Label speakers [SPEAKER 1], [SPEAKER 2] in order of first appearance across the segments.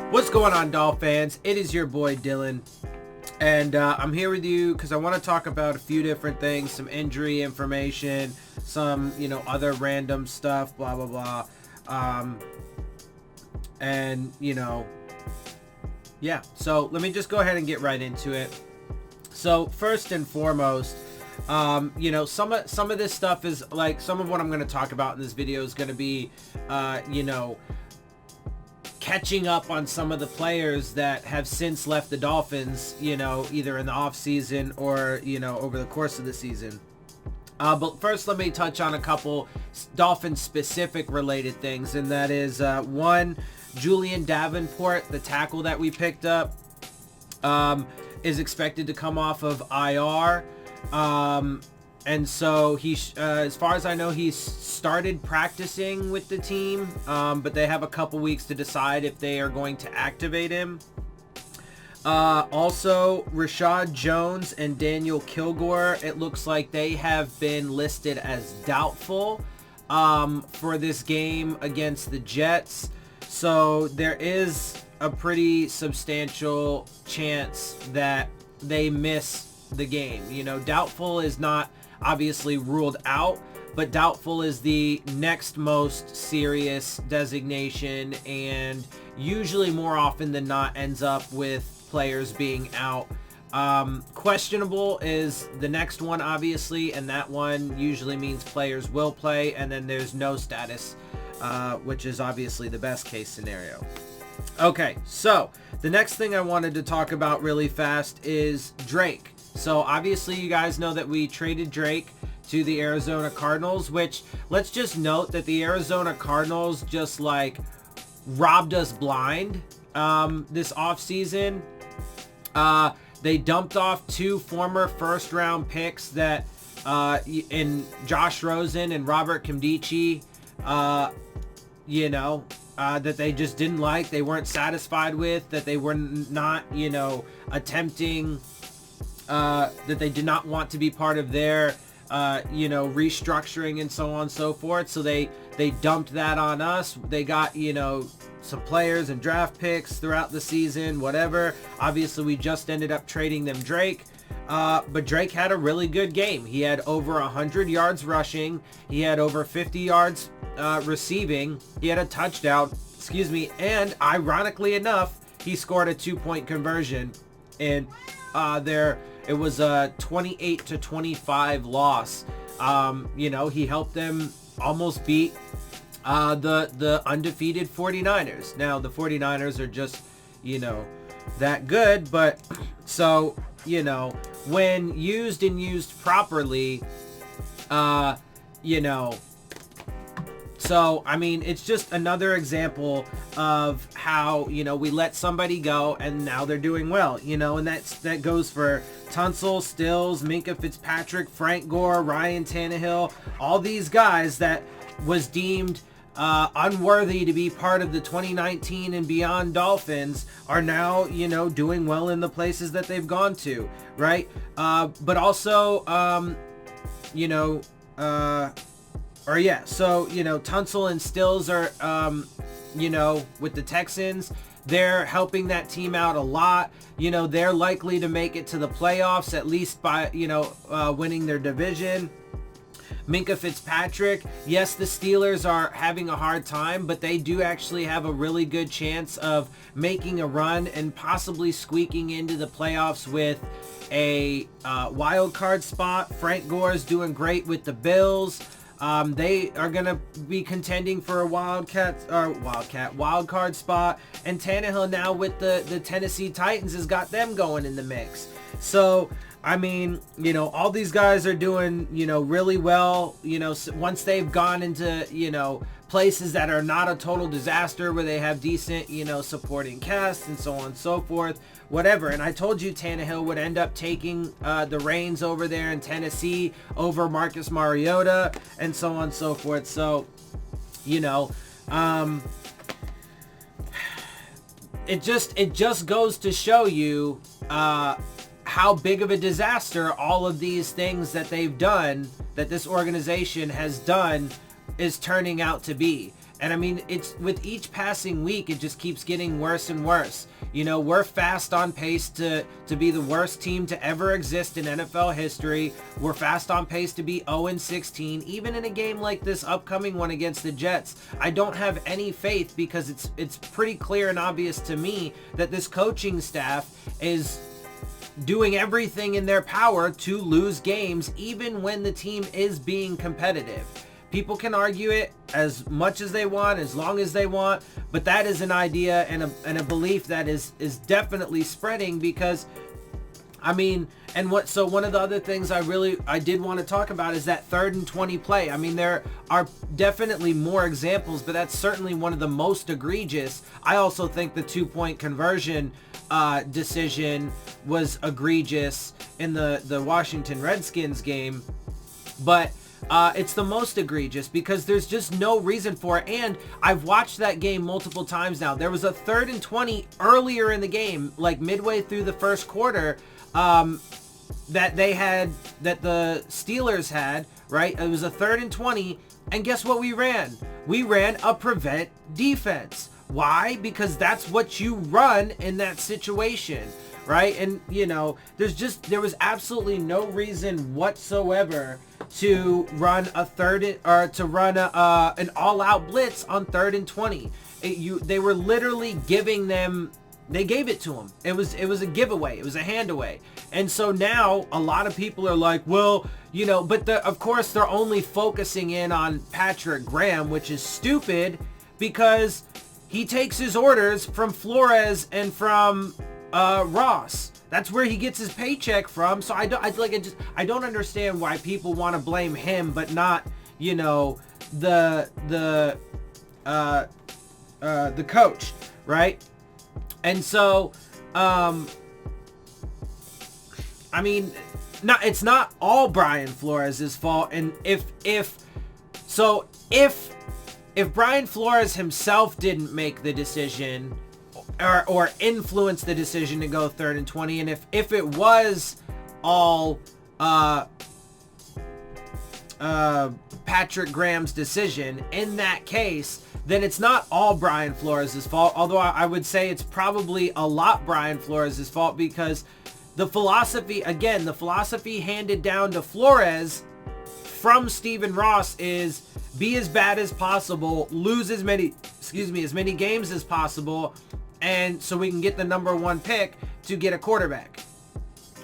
[SPEAKER 1] What's going on, Dolphins fans? It is your boy Dillon, and I'm here with you because I want to talk about a few different things, some injury information, some other random stuff, blah blah blah, and yeah. So let me just go ahead and get right into it. So first and foremost, some of this stuff is like some of what I'm going to talk about in this video is going to be, catching up on some of the players that have since left the Dolphins, either in the off season or, over the course of the season. But first, let me touch on a couple Dolphins specific related things. And that is, one, Julian Davenport, the tackle that we picked up, is expected to come off of IR. And so he, as far as I know, he's started practicing with the team, but they have a couple weeks to decide if they are going to activate him. Also, Rashad Jones and Daniel Kilgore, it looks like they have been listed as doubtful for this game against the Jets. So there is a pretty substantial chance that they miss the game. Doubtful is not obviously ruled out, but doubtful is the next most serious designation, and usually more often than not ends up with players being out. Questionable is the next one, obviously, and that one usually means players will play, and then there's no status, which is obviously the best case scenario. Okay, so the next thing I wanted to talk about really fast is Drake. So obviously you guys know that we traded Drake to the Arizona Cardinals, which let's just note that the Arizona Cardinals just like robbed us blind this offseason. They dumped off two former first round picks that in Josh Rosen and Robert Nkemdiche, that they just didn't like, they weren't satisfied with, that they were not, attempting, that they did not want to be part of their, restructuring and so on and so forth. So they dumped that on us. They got, some players and draft picks throughout the season, whatever. Obviously, we just ended up trading them Drake. But Drake had a really good game. He had over 100 yards rushing. He had over 50 yards receiving. He had a touchdown, and ironically enough, he scored a 2-point conversion. And it was a 28-25 loss. He helped them almost beat the undefeated 49ers. Now, the 49ers are just, that good, but so, when used properly, so, I mean, it's just another example of how, we let somebody go and now they're doing well, and that goes for Tunsil, Stills, Minkah Fitzpatrick, Frank Gore, Ryan Tannehill, all these guys that was deemed unworthy to be part of the 2019 and beyond Dolphins are now, doing well in the places that they've gone to, right? But also, Tunsil and Stills are, with the Texans, they're helping that team out a lot. They're likely to make it to the playoffs, at least by, winning their division. Minkah Fitzpatrick, yes, the Steelers are having a hard time, but they do actually have a really good chance of making a run and possibly squeaking into the playoffs with a wild card spot. Frank Gore is doing great with the Bills. They are going to be contending for a wild card spot, and Tannehill now with the Tennessee Titans has got them going in the mix. So, I mean, all these guys are doing, really well, once they've gone into, places that are not a total disaster, where they have decent, supporting cast and so on and so forth, whatever. And I told you Tannehill would end up taking the reins over there in Tennessee over Marcus Mariota and so on and so forth. So, it just goes to show you how big of a disaster all of these things that they've done, that this organization has done, is turning out to be. And I mean, it's with each passing week, it just keeps getting worse and worse. You know, we're fast on pace to be the worst team to ever exist in NFL history. We're fast on pace to be 0-16. Even in a game like this upcoming one against the Jets, I don't have any faith because it's pretty clear and obvious to me that this coaching staff is doing everything in their power to lose games, even when the team is being competitive. People can argue it as much as they want, as long as they want, but that is an idea and a belief that is definitely spreading because, I mean, so one of the other things I did want to talk about is that 3rd and 20 play. I mean, there are definitely more examples, but that's certainly one of the most egregious. I also think the 2-point conversion decision was egregious in the Washington Redskins game, but it's the most egregious because there's just no reason for it. And I've watched that game multiple times now. There was a 3rd and 20 earlier in the game, like midway through the first quarter, that the Steelers had, right? It was a 3rd and 20. And guess what we ran? We ran a prevent defense. Why? Because that's what you run in that situation, right? And, you know, there was absolutely no reason whatsoever to run an all-out blitz on 3rd and 20. They were literally giving them. They gave it to them. It was a giveaway. It was a handaway. And so now a lot of people are like, well, you know, but of course they're only focusing in on Patrick Graham, which is stupid because he takes his orders from Flores and from Ross. That's where he gets his paycheck from. So I don't understand why people want to blame him, but not, you know, the coach, right? And so, I mean, it's not all Brian Flores' fault. And if Brian Flores himself didn't make the decision or influence the decision to go 3rd and 20, and if it was all Patrick Graham's decision, in that case, then it's not all Brian Flores' fault, although I would say it's probably a lot Brian Flores' fault because the philosophy handed down to Flores from Stephen Ross is be as bad as possible, lose as many games as possible, and so we can get the number 1 pick to get a quarterback.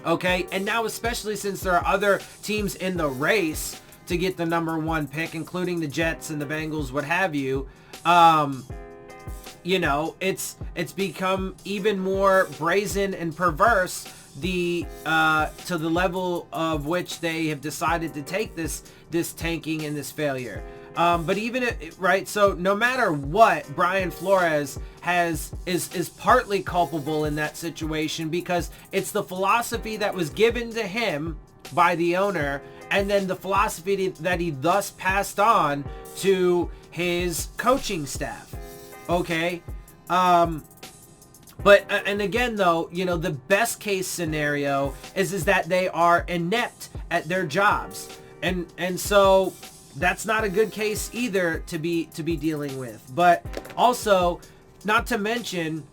[SPEAKER 1] Okay, and now especially since there are other teams in the race to get the number 1 pick, including the Jets and the Bengals, what have you, you know, it's become even more brazen and perverse to the level of which they have decided to take this tanking and this failure. But even right, so no matter what, Brian Flores is partly culpable in that situation because it's the philosophy that was given to him by the owner, and then the philosophy that he thus passed on to his coaching staff. Okay, but and again though, you know, the best case scenario is that they are inept at their jobs, and so that's not a good case either to be dealing with. But also, not to mention,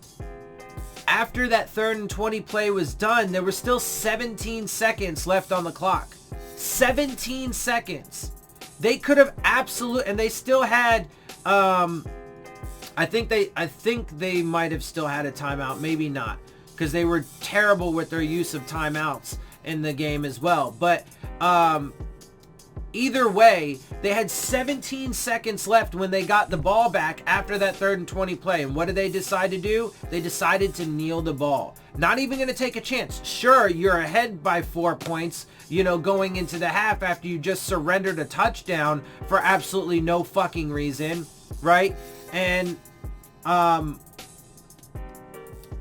[SPEAKER 1] after that 3rd and 20 play was done, there were still 17 seconds left on the clock. 17 seconds. They could have and they still had, I think they might have still had a timeout, maybe not, because they were terrible with their use of timeouts in the game as well. But either way, they had 17 seconds left when they got the ball back after that 3rd and 20 play. And what did they decide to do? They decided to kneel the ball. Not even going to take a chance. Sure, you're ahead by 4 points, you know, going into the half after you just surrendered a touchdown for absolutely no fucking reason, right? And,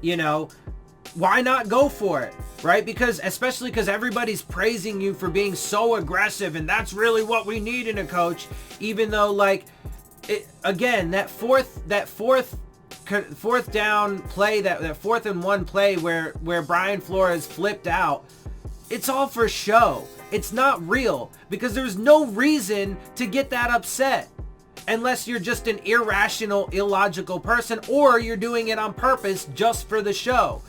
[SPEAKER 1] you know, why not go for it, right? Especially because everybody's praising you for being so aggressive, and that's really what we need in a coach, even though, like, again, that fourth down play, that 4th and 1 play where Brian Flores flipped out, it's all for show. It's not real because there's no reason to get that upset. unless you're just an irrational, illogical person, or you're doing it on purpose just for the show.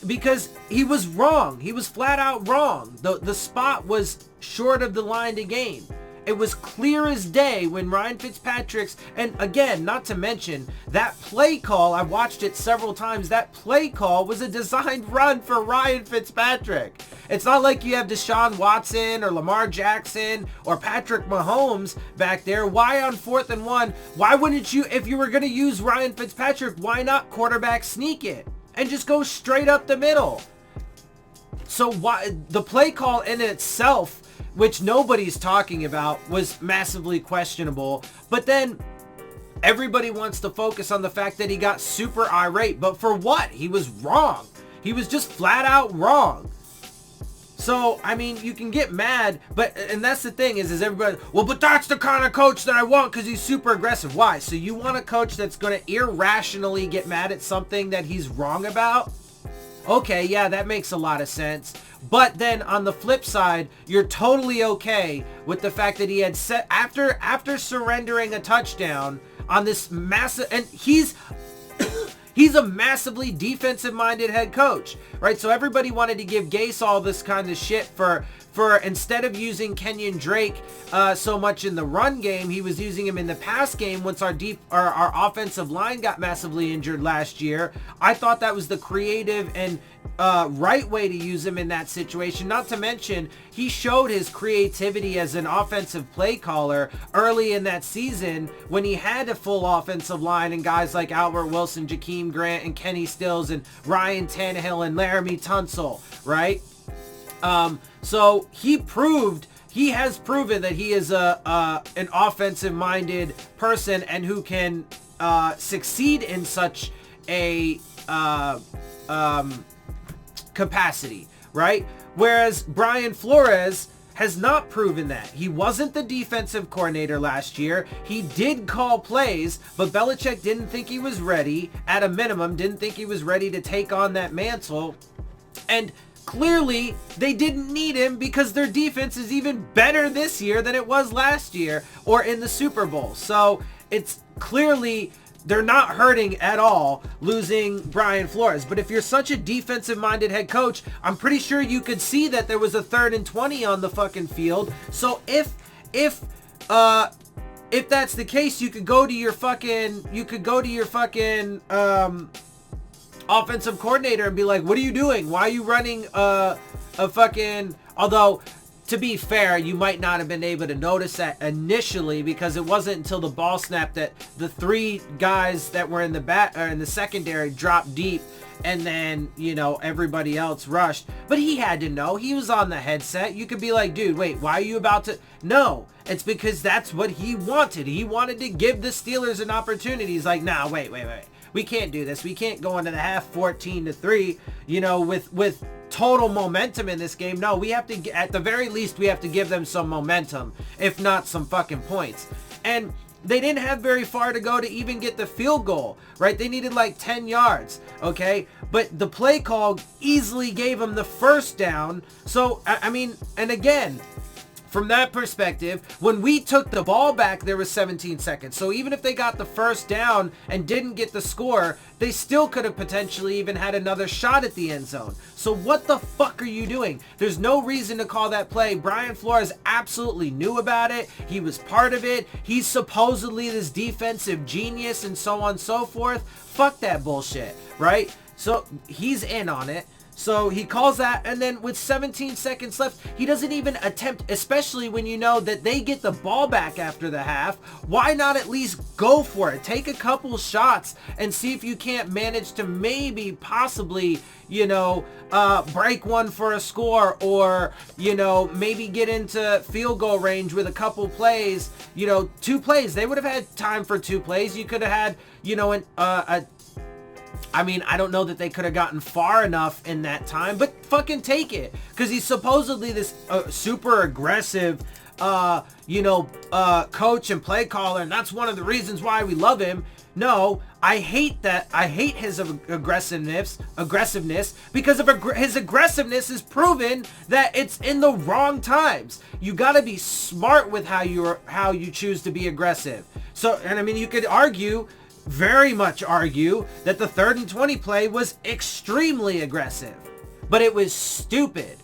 [SPEAKER 1] Because he was wrong. He was flat out wrong. The spot was short of the line to gain. It was clear as day when Ryan Fitzpatrick's, and again, not to mention, that play call, I watched it several times, that play call was a designed run for Ryan Fitzpatrick. It's not like you have Deshaun Watson or Lamar Jackson or Patrick Mahomes back there. Why on 4th and 1? Why wouldn't you, if you were going to use Ryan Fitzpatrick, why not quarterback sneak it and just go straight up the middle? So why the play call in itself, which nobody's talking about, was massively questionable. But then everybody wants to focus on the fact that he got super irate. But for what? He was wrong. He was just flat out wrong. So, I mean, you can get mad, but, and that's the thing is everybody, well, but that's the kind of coach that I want because he's super aggressive. Why? So you want a coach that's going to irrationally get mad at something that he's wrong about? Okay, yeah, that makes a lot of sense. But then on the flip side, you're totally okay with the fact that he had set after surrendering a touchdown on this massive, and he's a massively defensive-minded head coach, right? So everybody wanted to give Gase all this kind of shit for instead of using Kenyon Drake so much in the run game, he was using him in the pass game once our offensive line got massively injured last year. I thought that was the creative and right way to use him in that situation. Not to mention, he showed his creativity as an offensive play caller early in that season when he had a full offensive line and guys like Albert Wilson, Jakeem Grant, and Kenny Stills, and Ryan Tannehill, and Laramie Tunsil, right? So he has proven that he is an offensive-minded person and who can succeed in such a capacity, right? Whereas Brian Flores has not proven that. He wasn't the defensive coordinator last year. He did call plays, but Belichick didn't think he was ready, at a minimum, didn't think he was ready to take on that mantle. And clearly, they didn't need him because their defense is even better this year than it was last year or in the Super Bowl. So it's clearly they're not hurting at all losing Brian Flores. But if you're such a defensive-minded head coach, I'm pretty sure you could see that there was a 3rd and 20 on the fucking field. So if that's the case, you could go to your fucking offensive coordinator and be like, what are you doing? Why are you running a fucking, although to be fair, you might not have been able to notice that initially because it wasn't until the ball snap that the 3 guys that were in the secondary dropped deep and then, you know, everybody else rushed. But he had to know. He was on the headset. You could be like, dude, wait, why are you about to? No, it's because that's what he wanted. He wanted to give the Steelers an opportunity. He's like, nah, wait. We can't do this. We can't go into the half 14-3, you know, with total momentum in this game. No, we have to, at the very least, we have to give them some momentum, if not some fucking points. And they didn't have very far to go to even get the field goal, right? They needed like 10 yards, okay? But the play call easily gave them the first down. So, I mean, and again, from that perspective, when we took the ball back, there was 17 seconds. So even if they got the first down and didn't get the score, they still could have potentially even had another shot at the end zone. So what the fuck are you doing? There's no reason to call that play. Brian Flores absolutely knew about it. He was part of it. He's supposedly this defensive genius and so on and so forth. Fuck that bullshit, right? So he's in on it. So he calls that, and then with 17 seconds left, he doesn't even attempt, especially when you know that they get the ball back after the half. Why not at least go for it? Take a couple shots and see if you can't manage to maybe, possibly, you know, break one for a score, or, you know, maybe get into field goal range with a couple plays, you know, 2 plays. They would have had time for 2 plays. You could have had, you know, I mean, I don't know that they could have gotten far enough in that time, but fucking take it. Because he's supposedly this super aggressive, coach and play caller, and that's one of the reasons why we love him. No, I hate that. I hate his aggressiveness because of his aggressiveness is proven that it's in the wrong times. You got to be smart with how you choose to be aggressive. So, and I mean, you could argue, very much argue, that the 3rd and 20 play was extremely aggressive, but it was stupid.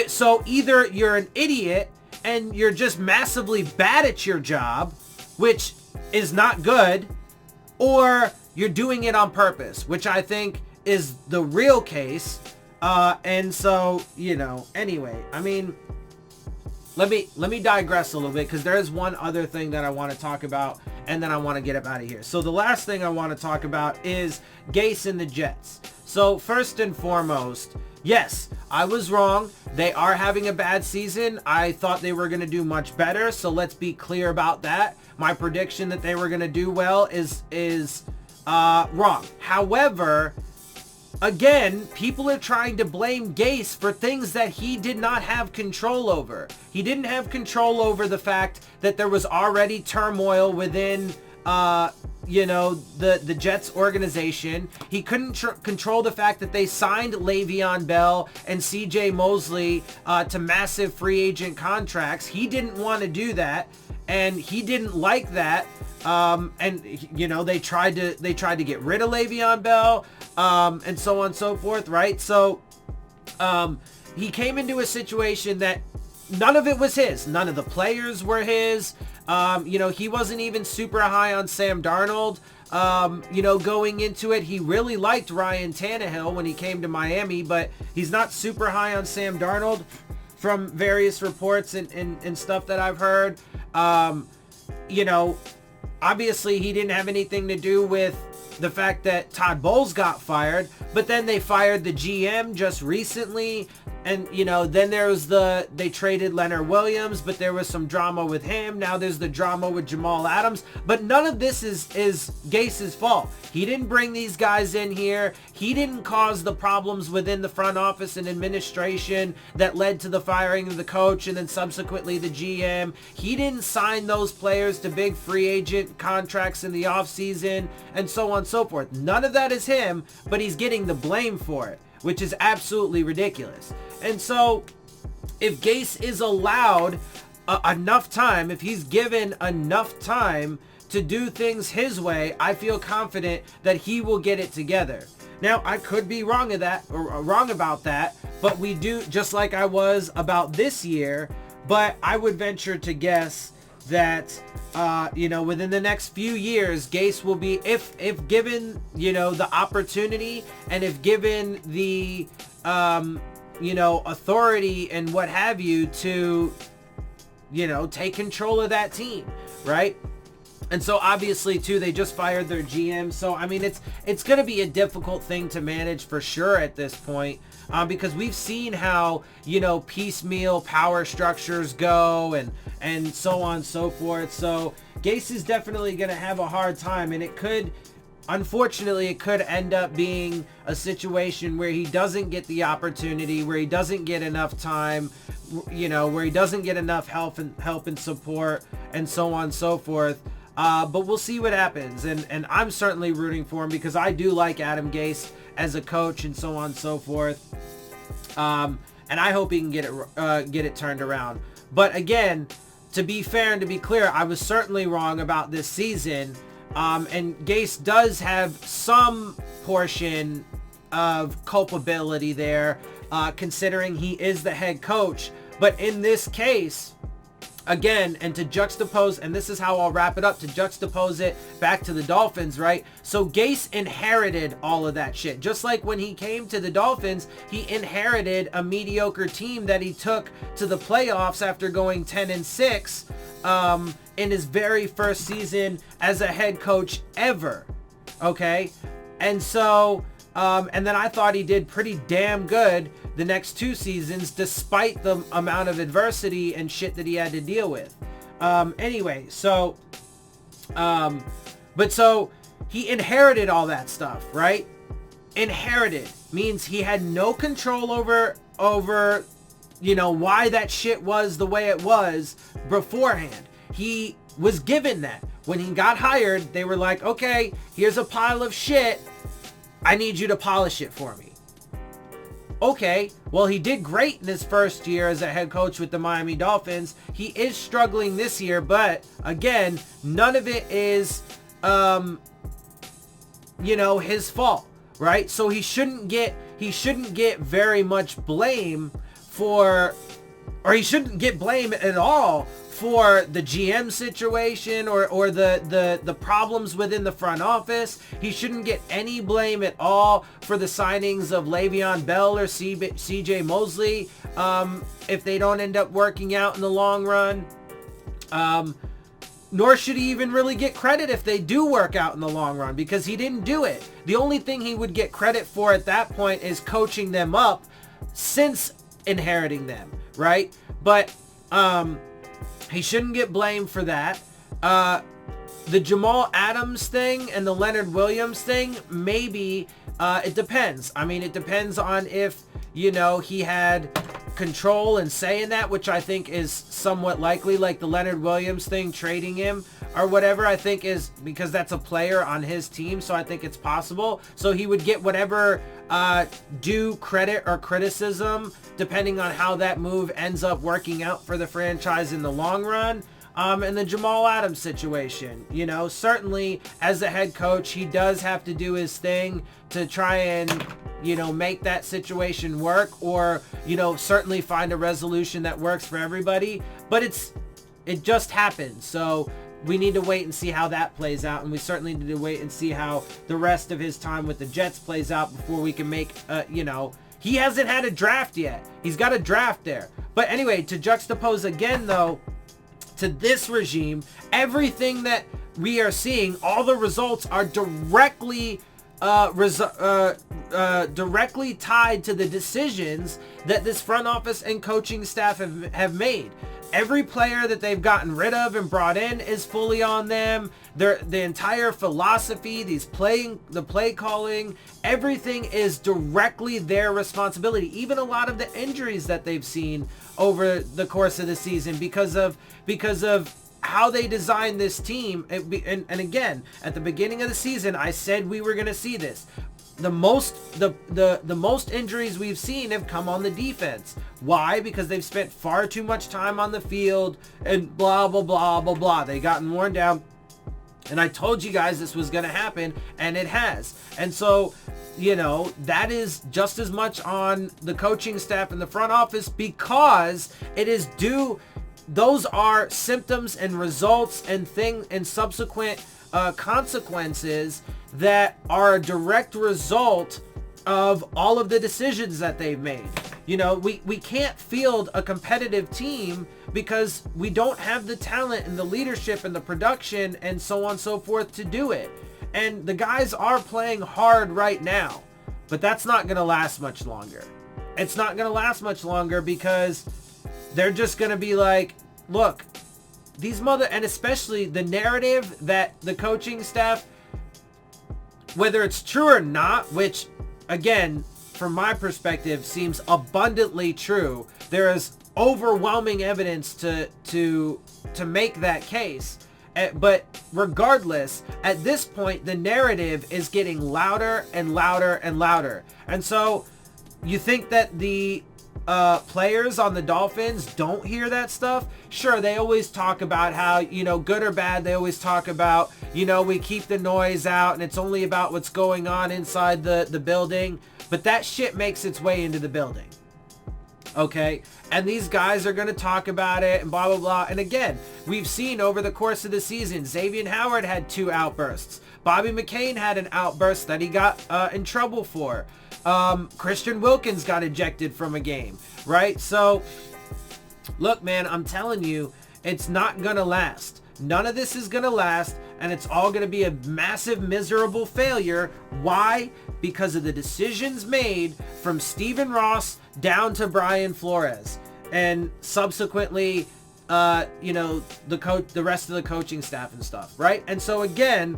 [SPEAKER 1] So either you're an idiot and you're just massively bad at your job, which is not good, or you're doing it on purpose, which I think is the real case. And so, anyway, I mean, let me digress a little bit, because there is one other thing that I want to talk about, and then I want to get up out of here. So the last thing I want to talk about is Gase and the Jets. So first and foremost, yes, I was wrong. They are having a bad season. I thought they were going to do much better. So let's be clear about that. My prediction that they were going to do well is wrong. However, again, people are trying to blame Gase for things that he did not have control over. He didn't have control over the fact that there was already turmoil within the Jets organization. He couldn't control the fact that they signed Le'Veon Bell and CJ Mosley to massive free agent contracts. He didn't want to do that, and he didn't like that. They tried to get rid of Le'Veon Bell, and so on and so forth, right? So he came into a situation that none of it was his. None of the players were his. He wasn't even super high on Sam Darnold. Going into it, he really liked Ryan Tannehill when he came to Miami, but he's not super high on Sam Darnold from various reports and stuff that I've heard. Obviously he didn't have anything to do with the fact that Todd Bowles got fired, but then they fired the GM just recently. And, then they traded Leonard Williams, but there was some drama with him. Now there's the drama with Jamal Adams, but none of this is Gase's fault. He didn't bring these guys in here. He didn't cause the problems within the front office and administration that led to the firing of the coach and then subsequently the GM. He didn't sign those players to big free agent contracts in the offseason and so on and so forth. None of that is him, but he's getting the blame for it, which is absolutely ridiculous. And so if Gase is allowed enough time, if he's given enough time to do things his way, I feel confident that he will get it together. Now, I could be wrong about that, but we do, just like I was about this year, but I would venture to guess that within the next few years, Gase will be, if given the opportunity, and if given the authority and what have you to take control of that team, right? And so obviously too, they just fired their GM, so I mean it's going to be a difficult thing to manage for sure at this point. Because we've seen how, piecemeal power structures go and so on and so forth. So Gase is definitely going to have a hard time, and unfortunately, it could end up being a situation where he doesn't get the opportunity, where he doesn't get enough time, where he doesn't get enough help and support and so on and so forth. But we'll see what happens. And I'm certainly rooting for him because I do like Adam Gase as a coach and so on and so forth. And I hope he can get it turned around. But again, to be fair and to be clear, I was certainly wrong about this season. And Gase does have some portion of culpability there, considering he is the head coach. But in this case, again, and to juxtapose, and this is how I'll wrap it up, to juxtapose it back to the Dolphins, right? So Gase inherited all of that shit. Just like when he came to the Dolphins, he inherited a mediocre team that he took to the playoffs after going 10-6 in his very first season as a head coach ever. Okay? And so, and then I thought he did pretty damn good the next two seasons, despite the amount of adversity and shit that he had to deal with. Anyway, so, but so he inherited all that stuff, right? Inherited means he had no control over, why that shit was the way it was beforehand. He was given that. when he got hired, they were like, okay, here's a pile of shit. I need you to polish it for me. Okay, well, he did great in his first year as a head coach with the Miami Dolphins. He is struggling this year, but again, none of it is, his fault, right? So he shouldn't get very much blame for, or he shouldn't get blame at all for the GM situation or the problems within the front office. He shouldn't get any blame at all for the signings of Le'Veon Bell or CJ Mosley if they don't end up working out in the long run. Nor should he even really get credit if they do work out in the long run, because he didn't do it. The only thing he would get credit for at that point is coaching them up since inheriting them, right? But he shouldn't get blamed for that. The Jamal Adams thing and the Leonard Williams thing, maybe it depends. I mean, it depends on if, he had control and say in that, which I think is somewhat likely, like the Leonard Williams thing, trading him or whatever, I think is because that's a player on his team. So I think it's possible. So he would get whatever due credit or criticism depending on how that move ends up working out for the franchise in the long run. And the Jamal Adams situation, certainly as a head coach, he does have to do his thing to try and, make that situation work, or, certainly find a resolution that works for everybody. But it just happened. So we need to wait and see how that plays out. And we certainly need to wait and see how the rest of his time with the Jets plays out before we can make, he hasn't had a draft yet. He's got a draft there. But anyway, to juxtapose again, though, to this regime, everything that we are seeing, all the results are directly tied to the decisions that this front office and coaching staff have made. Every player that they've gotten rid of and brought in is fully on them. The entire philosophy, the play calling, everything is directly their responsibility. Even a lot of the injuries that they've seen over the course of the season because of how they designed this team. And again, at the beginning of the season, I said we were going to see this. The most injuries we've seen have come on the defense. Why? Because they've spent far too much time on the field and blah, blah, blah, blah, blah. They've gotten worn down. And I told you guys this was going to happen, and it has. And so, that is just as much on the coaching staff and the front office, because it is due. Those are symptoms and results and subsequent consequences that are a direct result of all of the decisions that they've made. We can't field a competitive team because we don't have the talent and the leadership and the production and so on and so forth to do it. And the guys are playing hard right now, but that's not going to last much longer. It's not going to last much longer because they're just going to be like, look, and especially the narrative that the coaching staff, whether it's true or not, which again, from my perspective, seems abundantly true. There is overwhelming evidence to make that case. But regardless, at this point, the narrative is getting louder and louder and louder. And so you think that the players on the Dolphins don't hear that stuff? Sure, they always talk about how, good or bad, they always talk about, we keep the noise out and it's only about what's going on inside the building. But that shit makes its way into the building. Okay? And these guys are going to talk about it and blah, blah, blah. And again, we've seen over the course of the season, Xavier Howard had 2 outbursts. Bobby McCain had an outburst that he got in trouble for. Christian Wilkins got ejected from a game, right? So, look, man, I'm telling you, it's not going to last. None of this is going to last, and it's all going to be a massive, miserable failure. Why? Because of the decisions made from Stephen Ross down to Brian Flores, and subsequently, the rest of the coaching staff and stuff, right? And so again,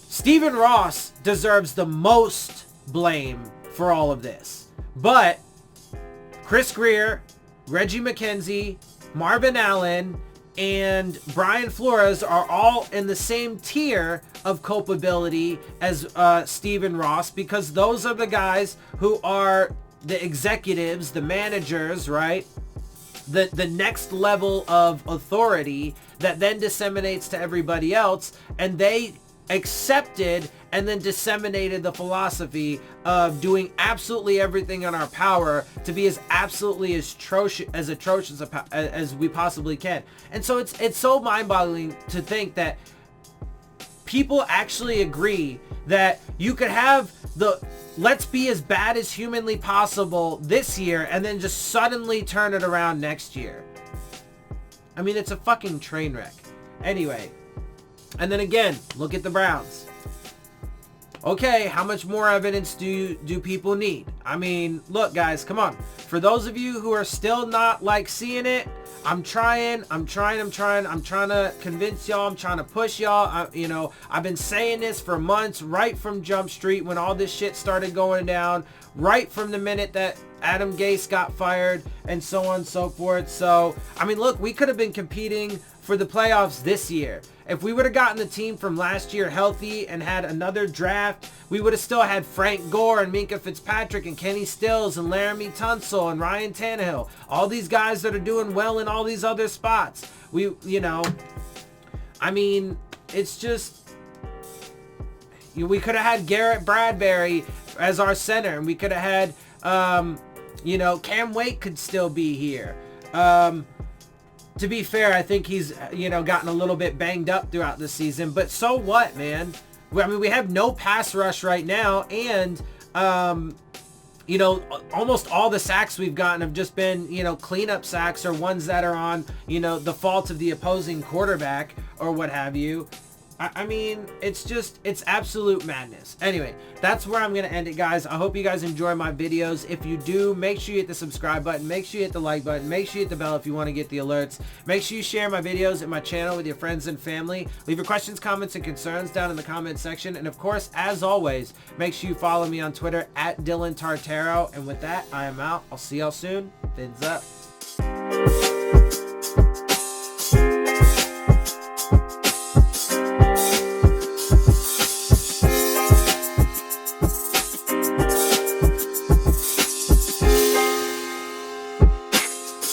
[SPEAKER 1] Stephen Ross deserves the most blame for all of this. But Chris Greer, Reggie McKenzie, Marvin Allen, and Brian Flores are all in the same tier of culpability as Stephen Ross, because those are the guys who are the executives, the managers, right? The next level of authority that then disseminates to everybody else, and they accepted and then disseminated the philosophy of doing absolutely everything in our power to be as absolutely as atrocious as we possibly can. And so it's so mind-boggling to think that people actually agree that you could have the let's be as bad as humanly possible this year and then just suddenly turn it around next year. I mean, it's a fucking train wreck. Anyway, and then again, look at the Browns. Okay, how much more evidence do people need? I mean, look guys, come on. For those of you who are still not like seeing it, I'm trying to convince y'all. I'm trying to push y'all. I've been saying this for months, right from Jump Street, when all this shit started going down, right from the minute that Adam Gase got fired and so on and so forth. So, I mean, look, we could have been competing for the playoffs this year. If we would have gotten the team from last year healthy and had another draft, we would have still had Frank Gore and Minka Fitzpatrick and Kenny Stills and Laramie Tunsil and Ryan Tannehill. All these guys that are doing well in all these other spots. I mean, it's just, we could have had Garrett Bradbury as our center, and we could have had, Cam Wake could still be here. To be fair, I think he's, gotten a little bit banged up throughout the season, but so what, man? I mean, we have no pass rush right now, and, almost all the sacks we've gotten have just been, cleanup sacks or ones that are on, the fault of the opposing quarterback or what have you. I mean, it's absolute madness. Anyway, that's where I'm going to end it, guys. I hope you guys enjoy my videos. If you do, make sure you hit the subscribe button. Make sure you hit the like button. Make sure you hit the bell if you want to get the alerts. Make sure you share my videos and my channel with your friends and family. Leave your questions, comments, and concerns down in the comment section. And of course, as always, make sure you follow me on Twitter at Dillon Tartaro. And with that, I am out. I'll see y'all soon. Fins up.